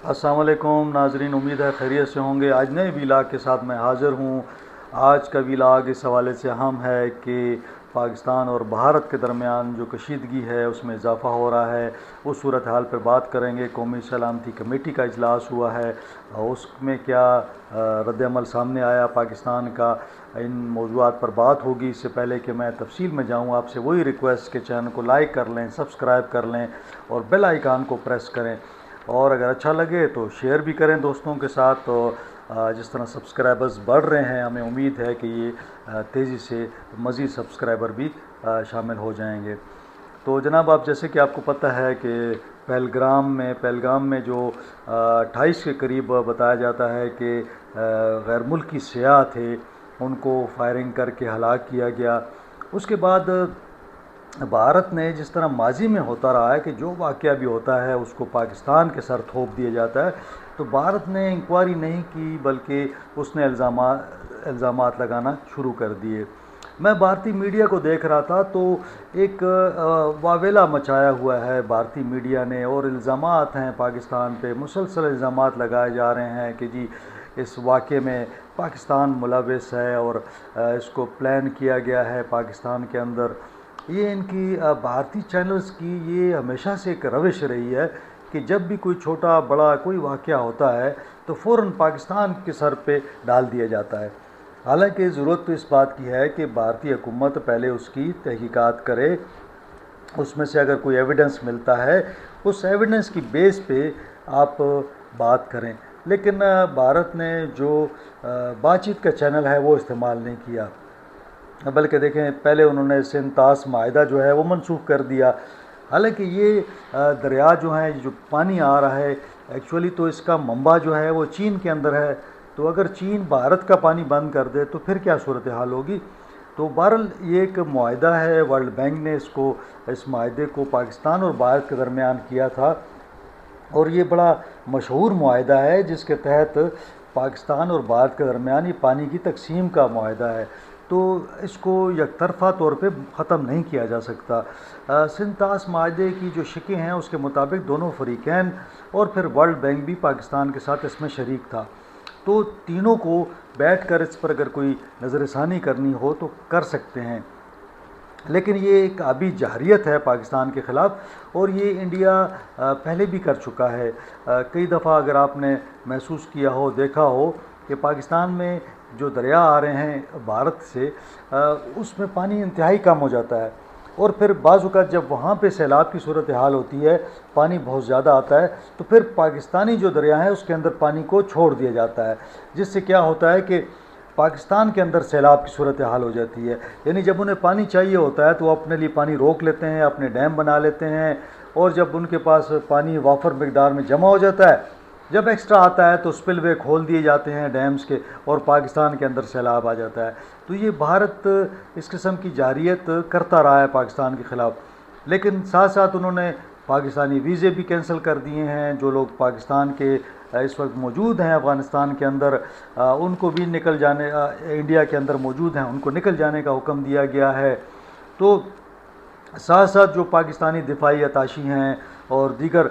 السلام علیکم ناظرین، امید ہے خیریت سے ہوں گے۔ آج نئے ویلاگ کے ساتھ میں حاضر ہوں۔ آج کا ویلاگ اس حوالے سے اہم ہے کہ پاکستان اور بھارت کے درمیان جو کشیدگی ہے اس میں اضافہ ہو رہا ہے، اس صورتحال پر بات کریں گے۔ قومی سلامتی کمیٹی کا اجلاس ہوا ہے، اس میں کیا رد عمل سامنے آیا پاکستان کا، ان موضوعات پر بات ہوگی۔ اس سے پہلے کہ میں تفصیل میں جاؤں، آپ سے وہی ریکویسٹ کہ چینل کو لائک کر لیں، سبسکرائب کر لیں اور بیل آئیکن کو پریس کریں، اور اگر اچھا لگے تو شیئر بھی کریں دوستوں کے ساتھ۔ تو جس طرح سبسکرائبرز بڑھ رہے ہیں، ہمیں امید ہے کہ یہ تیزی سے مزید سبسکرائبر بھی شامل ہو جائیں گے۔ تو جناب، آپ جیسے کہ آپ کو پتہ ہے کہ پہلگام میں جو 28 کے قریب بتایا جاتا ہے کہ غیر ملکی سیاح تھے، ان کو فائرنگ کر کے ہلاک کیا گیا۔ اس کے بعد بھارت نے جس طرح ماضی میں ہوتا رہا ہے کہ جو واقعہ بھی ہوتا ہے اس کو پاکستان کے سر تھوپ دیا جاتا ہے، تو بھارت نے انکوائری نہیں کی بلکہ اس نے الزامات لگانا شروع کر دیے۔ میں بھارتی میڈیا کو دیکھ رہا تھا تو ایک واویلا مچایا ہوا ہے بھارتی میڈیا نے، اور الزامات ہیں پاکستان پہ، مسلسل الزامات لگائے جا رہے ہیں کہ جی اس واقعے میں پاکستان ملوث ہے اور اس کو پلان کیا گیا ہے پاکستان کے اندر۔ یہ ان کی بھارتی چینلز کی یہ ہمیشہ سے ایک روش رہی ہے کہ جب بھی کوئی چھوٹا بڑا کوئی واقعہ ہوتا ہے تو فوراً پاکستان کے سر پہ ڈال دیا جاتا ہے۔ حالانکہ ضرورت تو اس بات کی ہے کہ بھارتی حکومت پہلے اس کی تحقیقات کرے، اس میں سے اگر کوئی ایویڈنس ملتا ہے اس ایویڈنس کی بیس پہ آپ بات کریں، لیکن بھارت نے جو بات چیت کا چینل ہے وہ استعمال نہیں کیا، بلکہ دیکھیں پہلے انہوں نے سندھ طاس معاہدہ جو ہے وہ منسوخ کر دیا۔ حالانکہ یہ دریا جو ہیں، جو پانی آ رہا ہے، ایکچولی تو اس کا منبع جو ہے وہ چین کے اندر ہے، تو اگر چین بھارت کا پانی بند کر دے تو پھر کیا صورتحال ہوگی؟ تو بہرحال یہ ایک معاہدہ ہے، ورلڈ بینک نے اس معاہدے کو پاکستان اور بھارت کے درمیان کیا تھا، اور یہ بڑا مشہور معاہدہ ہے جس کے تحت پاکستان اور بھارت کے درمیان یہ پانی کی تقسیم کا معاہدہ ہے، تو اس کو یک طرفہ طور پہ ختم نہیں کیا جا سکتا۔ سندھ طاس معاہدے کی جو شقیں ہیں اس کے مطابق دونوں فریقین اور پھر ورلڈ بینک بھی پاکستان کے ساتھ اس میں شریک تھا، تو تینوں کو بیٹھ کر اس پر اگر کوئی نظر ثانی کرنی ہو تو کر سکتے ہیں۔ لیکن یہ ایک آبی جارحیت ہے پاکستان کے خلاف، اور یہ انڈیا پہلے بھی کر چکا ہے۔ کئی دفعہ اگر آپ نے محسوس کیا ہو، دیکھا ہو کہ پاکستان میں جو دریا آ رہے ہیں بھارت سے، اس میں پانی انتہائی کم ہو جاتا ہے، اور پھر بعض اوقات جب وہاں پہ سیلاب کی صورتحال ہوتی ہے، پانی بہت زیادہ آتا ہے، تو پھر پاکستانی جو دریا ہیں اس کے اندر پانی کو چھوڑ دیا جاتا ہے، جس سے کیا ہوتا ہے کہ پاکستان کے اندر سیلاب کی صورتحال ہو جاتی ہے۔ یعنی جب انہیں پانی چاہیے ہوتا ہے تو وہ اپنے لیے پانی روک لیتے ہیں، اپنے ڈیم بنا لیتے ہیں، اور جب ان کے پاس پانی وافر مقدار میں جمع ہو جاتا ہے، جب ایکسٹرا آتا ہے تو سپل وے کھول دیے جاتے ہیں ڈیمز کے، اور پاکستان کے اندر سیلاب آ جاتا ہے۔ تو یہ بھارت اس قسم کی جارحیت کرتا رہا ہے پاکستان کے خلاف، لیکن ساتھ ساتھ انہوں نے پاکستانی ویزے بھی کینسل کر دیے ہیں۔ جو لوگ پاکستان کے اس وقت موجود ہیں افغانستان کے اندر، ان کو بھی نکل جانے، انڈیا کے اندر موجود ہیں ان کو نکل جانے کا حکم دیا گیا ہے۔ تو ساتھ ساتھ جو پاکستانی دفاعی اتاشی ہیں اور دیگر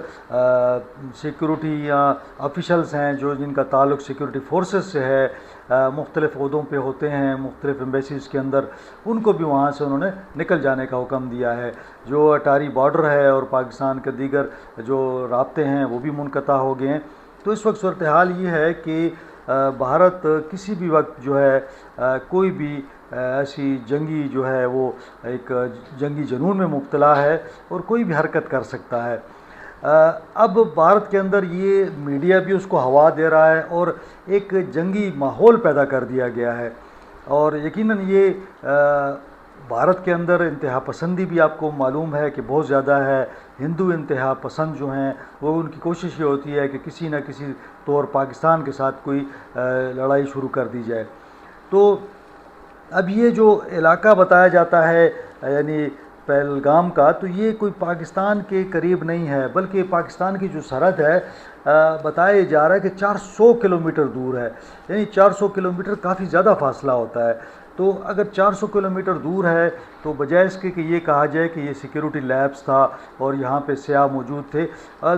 سیکورٹی یا آفیشلز ہیں جن کا تعلق سیکورٹی فورسز سے ہے، مختلف عہدوں پہ ہوتے ہیں مختلف ایمبیسیز کے اندر، ان کو بھی وہاں سے انہوں نے نکل جانے کا حکم دیا ہے۔ جو اٹاری بارڈر ہے اور پاکستان کے دیگر جو رابطے ہیں وہ بھی منقطع ہو گئے ہیں۔ تو اس وقت صورتحال یہ ہے کہ بھارت کسی بھی وقت جو ہے کوئی بھی ایسی جنگی جو ہے وہ ایک جنگی جنون میں مبتلا ہے اور کوئی بھی حرکت کر سکتا ہے۔ اب بھارت کے اندر یہ میڈیا بھی اس کو ہوا دے رہا ہے اور ایک جنگی ماحول پیدا کر دیا گیا ہے، اور یقیناً یہ بھارت کے اندر انتہا پسندی بھی آپ کو معلوم ہے کہ بہت زیادہ ہے۔ ہندو انتہا پسند جو ہیں وہ ان کی کوشش یہ ہوتی ہے کہ کسی نہ کسی طور پاکستان کے ساتھ کوئی لڑائی شروع کر دی جائے۔ تو اب یہ جو علاقہ بتایا جاتا ہے یعنی پہلگام کا، تو یہ کوئی پاکستان کے قریب نہیں ہے، بلکہ پاکستان کی جو سرحد ہے بتایا جا رہا ہے کہ 400 کلومیٹر دور ہے، یعنی 400 کلومیٹر کافی زیادہ فاصلہ ہوتا ہے۔ تو اگر 400 کلومیٹر دور ہے تو بجائے اس کے کہ یہ کہا جائے کہ یہ سیکیورٹی لیبس تھا اور یہاں پہ سیاح موجود تھے،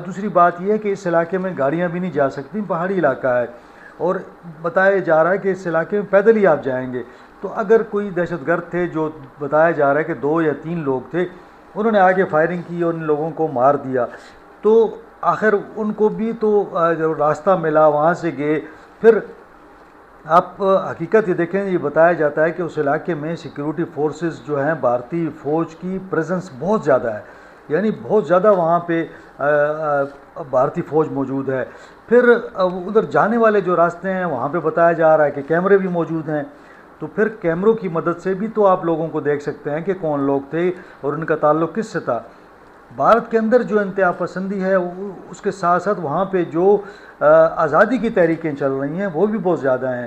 دوسری بات یہ ہے کہ اس علاقے میں گاڑیاں بھی نہیں جا سکتی، پہاڑی علاقہ ہے اور بتایا جا رہا ہے کہ اس علاقے میں پیدل ہی آپ جائیں گے۔ تو اگر کوئی دہشت گرد تھے، جو بتایا جا رہا ہے کہ 2 یا 3 لوگ تھے، انہوں نے آگے فائرنگ کی اور ان لوگوں کو مار دیا، تو آخر ان کو بھی تو جو راستہ ملا وہاں سے گئے۔ پھر آپ حقیقت یہ دیکھیں، یہ بتایا جاتا ہے کہ اس علاقے میں سیکیورٹی فورسز جو ہیں، بھارتی فوج کی پریزنس بہت زیادہ ہے، یعنی بہت زیادہ وہاں پہ بھارتی فوج موجود ہے۔ پھر ادھر جانے والے جو راستے ہیں وہاں پہ بتایا جا رہا ہے کہ کیمرے بھی موجود ہیں، تو پھر کیمروں کی مدد سے بھی تو آپ لوگوں کو دیکھ سکتے ہیں کہ کون لوگ تھے اور ان کا تعلق کس سے تھا۔ بھارت کے اندر جو انتہا پسندی ہے اس کے ساتھ ساتھ وہاں پہ جو آزادی کی تحریکیں چل رہی ہیں وہ بھی بہت زیادہ ہیں۔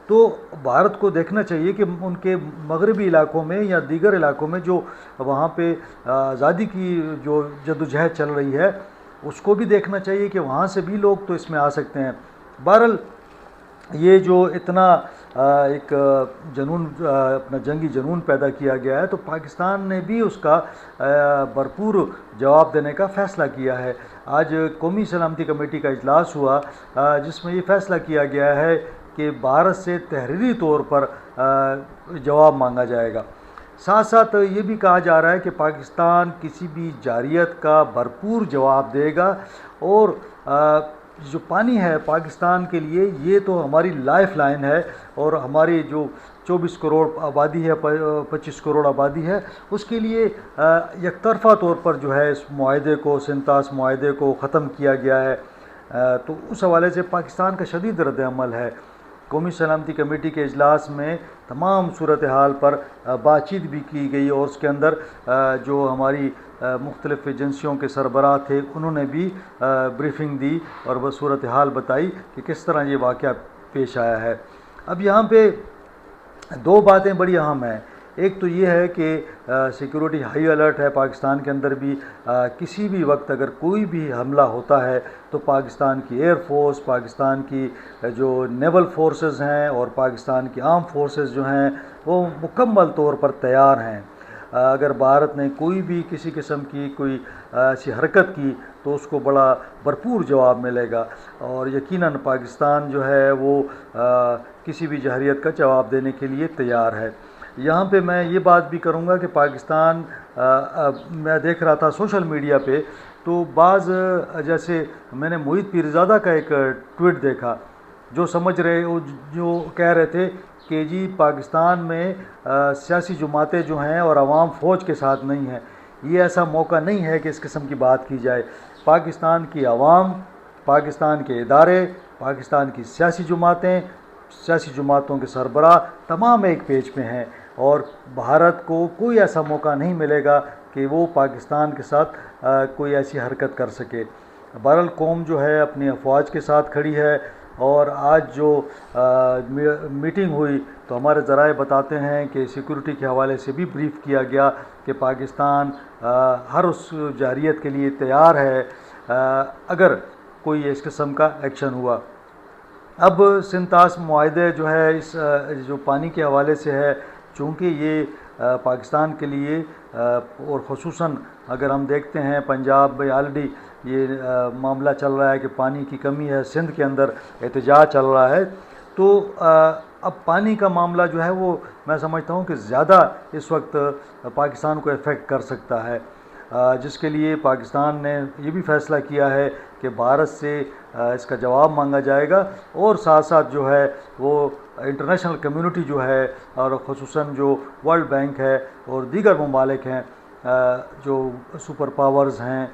تو بھارت کو دیکھنا چاہیے کہ ان کے مغربی علاقوں میں یا دیگر علاقوں میں جو وہاں پہ آزادی کی جو جدوجہد چل رہی ہے اس کو بھی دیکھنا چاہیے کہ وہاں سے بھی لوگ تو اس میں آ سکتے ہیں۔ بہرحال یہ جو اتنا ایک جنون، اپنا جنگی جنون پیدا کیا گیا ہے، تو پاکستان نے بھی اس کا بھرپور جواب دینے کا فیصلہ کیا ہے۔ آج قومی سلامتی کمیٹی کا اجلاس ہوا جس میں یہ فیصلہ کیا گیا ہے کہ بھارت سے تحریری طور پر جواب مانگا جائے گا۔ ساتھ ساتھ یہ بھی کہا جا رہا ہے کہ پاکستان کسی بھی جارحیت کا بھرپور جواب دے گا، اور جو پانی ہے پاکستان کے لیے یہ تو ہماری لائف لائن ہے، اور ہماری جو 24 کروڑ آبادی ہے، 25 کروڑ آبادی ہے، اس کے لیے یک طرفہ طور پر جو ہے اس معاہدے کو، سنتاس معاہدے کو ختم کیا گیا ہے۔ تو اس حوالے سے پاکستان کا شدید رد عمل ہے۔ قومی سلامتی کمیٹی کے اجلاس میں تمام صورتحال پر بات چیت بھی کی گئی، اور اس کے اندر جو ہماری مختلف ایجنسیوں کے سربراہ تھے انہوں نے بھی بریفنگ دی اور وہ صورتحال بتائی کہ کس طرح یہ واقعہ پیش آیا ہے۔ اب یہاں پہ 2 باتیں بڑی اہم ہیں۔ ایک تو یہ ہے کہ سیکیورٹی ہائی الرٹ ہے پاکستان کے اندر بھی، کسی بھی وقت اگر کوئی بھی حملہ ہوتا ہے تو پاکستان کی ایئر فورس، پاکستان کی جو نیول فورسز ہیں اور پاکستان کی آرم فورسز جو ہیں وہ مکمل طور پر تیار ہیں۔ اگر بھارت نے کوئی بھی کسی قسم کی کوئی ایسی حرکت کی تو اس کو بڑا بھرپور جواب ملے گا، اور یقیناً پاکستان جو ہے وہ کسی بھی جارحیت کا جواب دینے کے لیے تیار ہے۔ یہاں پہ میں یہ بات بھی کروں گا کہ پاکستان، میں دیکھ رہا تھا سوشل میڈیا پہ، تو بعض جیسے میں نے محیط پیرزادہ کا ایک ٹویٹ دیکھا جو جو کہہ رہے تھے کہ جی پاکستان میں سیاسی جماعتیں جو ہیں اور عوام فوج کے ساتھ نہیں ہیں، یہ ایسا موقع نہیں ہے کہ اس قسم کی بات کی جائے۔ پاکستان کی عوام، پاکستان کے ادارے، پاکستان کی سیاسی جماعتیں، سیاسی جماعتوں کے سربراہ تمام ایک پیج پہ ہیں، اور بھارت کو کوئی ایسا موقع نہیں ملے گا کہ وہ پاکستان کے ساتھ کوئی ایسی حرکت کر سکے۔ بہرحال قوم جو ہے اپنی افواج کے ساتھ کھڑی ہے، اور آج جو میٹنگ ہوئی تو ہمارے ذرائع بتاتے ہیں کہ سیکورٹی کے حوالے سے بھی بریف کیا گیا کہ پاکستان ہر اس جارحیت کے لیے تیار ہے اگر کوئی اس قسم کا ایکشن ہوا۔ اب سنتاس معاہدے جو ہے اس جو پانی کے حوالے سے ہے، چونکہ یہ پاکستان کے لیے اور خصوصاً اگر ہم دیکھتے ہیں پنجاب میں آلریڈی یہ معاملہ چل رہا ہے کہ پانی کی کمی ہے، سندھ کے اندر احتجاج چل رہا ہے، تو اب پانی کا معاملہ جو ہے وہ میں سمجھتا ہوں کہ زیادہ اس وقت پاکستان کو افیکٹ کر سکتا ہے، جس کے لیے پاکستان نے یہ بھی فیصلہ کیا ہے کہ بھارت سے اس کا جواب مانگا جائے گا، اور ساتھ ساتھ جو ہے وہ انٹرنیشنل کمیونٹی جو ہے اور خصوصاً جو ورلڈ بینک ہے اور دیگر ممالک ہیں جو سپر پاورز ہیں،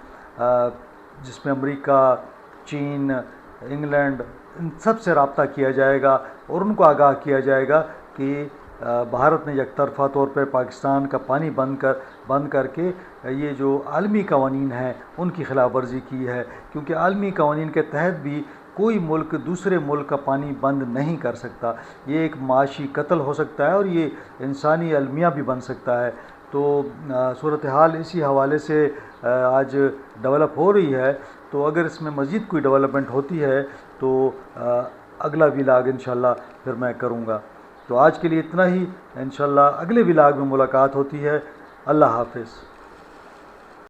جس میں امریکہ، چین، انگلینڈ، ان سب سے رابطہ کیا جائے گا اور ان کو آگاہ کیا جائے گا کہ بھارت نے یک طرفہ طور پہ پاکستان کا پانی بند کر کے یہ جو عالمی قوانین ہیں ان کی خلاف ورزی کی ہے، کیونکہ عالمی قوانین کے تحت بھی کوئی ملک دوسرے ملک کا پانی بند نہیں کر سکتا۔ یہ ایک معاشی قتل ہو سکتا ہے اور یہ انسانی المیہ بھی بن سکتا ہے۔ تو صورتحال اسی حوالے سے آج ڈیولپ ہو رہی ہے، تو اگر اس میں مزید کوئی ڈیولپمنٹ ہوتی ہے تو اگلا ولاگ انشاءاللہ پھر میں کروں گا۔ تو آج کے لیے اتنا ہی، انشاءاللہ اگلے ولاگ میں ملاقات ہوتی ہے۔ اللہ حافظ۔